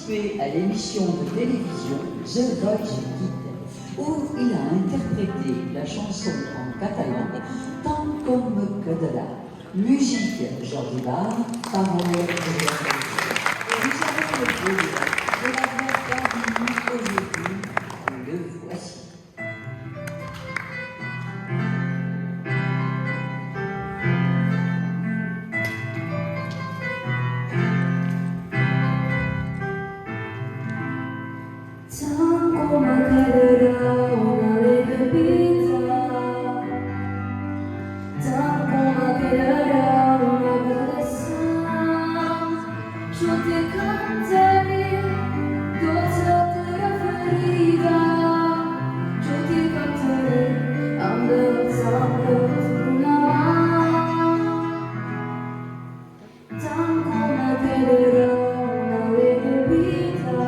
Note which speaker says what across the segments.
Speaker 1: participé à l'émission de télévision The Voice Kid, où il a interprété la chanson en catalan Tant comme Cadela. Musique Jordi Bar, paroles de Vous avez le plaisir de l'avoir parmi nous aujourd'hui. Le voici.
Speaker 2: Tango quedará una alegre vida, tango quedará una belleza. Yo te cantaré cosa de la ferida, yo te cantaré abrazando una mano. Tango quedará una alegre vida.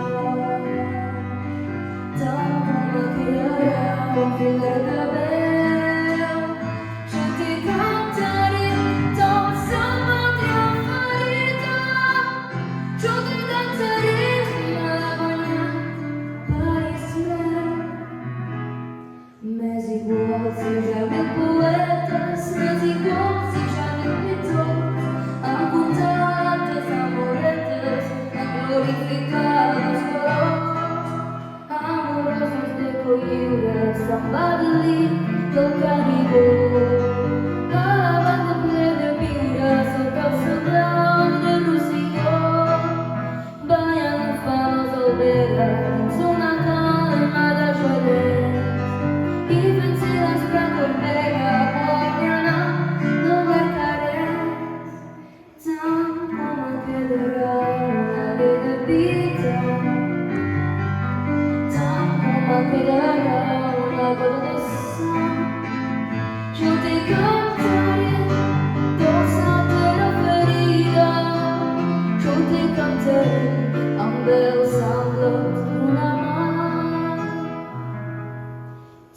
Speaker 2: Mais igual si jamais poetas, mais igual si jamais pintor, a contar amoretes, a glorificar los colores, amorosos de coyura, somebody tocando. Alabando plena pura, sopra sopra de Rocío, bañando fanos ovejas, una calma da joelhos. Even till I'm struck with mega morena, no marcarés. Tan como quedará una alegre vida, tan como quedará una gota de sang. Yo te cantaré cosa de la ferida, yo te cantaré un bel santo una mano.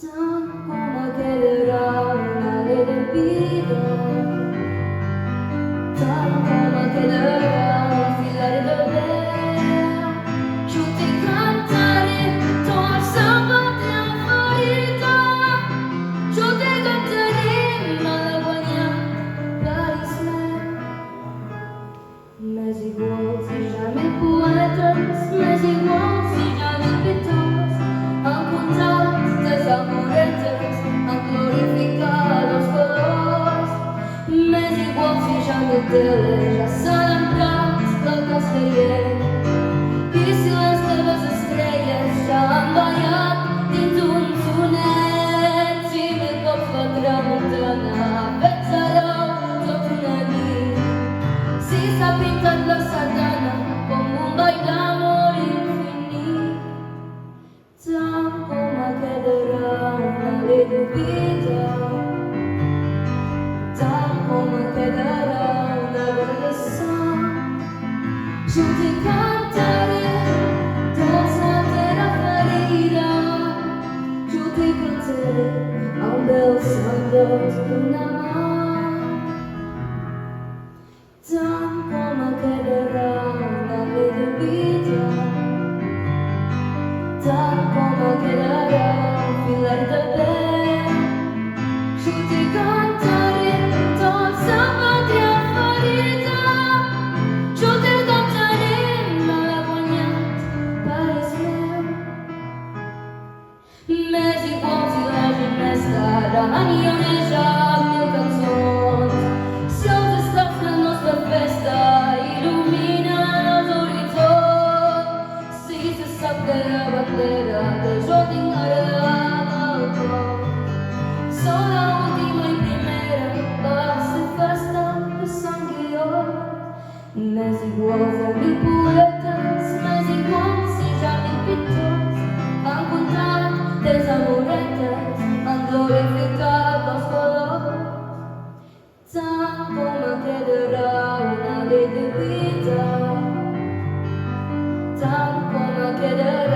Speaker 2: Tan como quedará una alegre vida, tan como quedará un filar de vela. Yo te cantaré todo el samba de la ferida, yo te cantaré malagueña Paris-Mer. Mais igual si jamais poetas, mais igual si jamais pintores, a contar des amoretes, a glorificar los colores. Mais igual si jamais tele, já saben las de ayer. Y si las nuevas estrellas ya han bañado dentro un túnel, si me copa tramontana, pensará todo una vida. Si se pintan la sardana como un bailamo infinito, tan como quedará una alegre vida, tan como quedará una belleza. Yo te cantaré cosa de la ferida, yo te cantaré un bel santo una mano. Tan como quedará una alegre vida, tan como quedará un filar de vela. Yo te cantaré todo el samba de la ferida, yo te cantaré malagueña Paris-Mer. Mais igual si la jeunesse dará millones já mil canções, se os estafos da nossa festa iluminam os horizontes, se se sabe a bandeira de Jordi Aragão, só a última e primeira vai ser festa de sangue e ouro. Mais igual se mil poetas, mais igual se já mil pintores, a contar des amoretes, a glorificar los colores. Tan como quedará una alegre vida, tan como quedará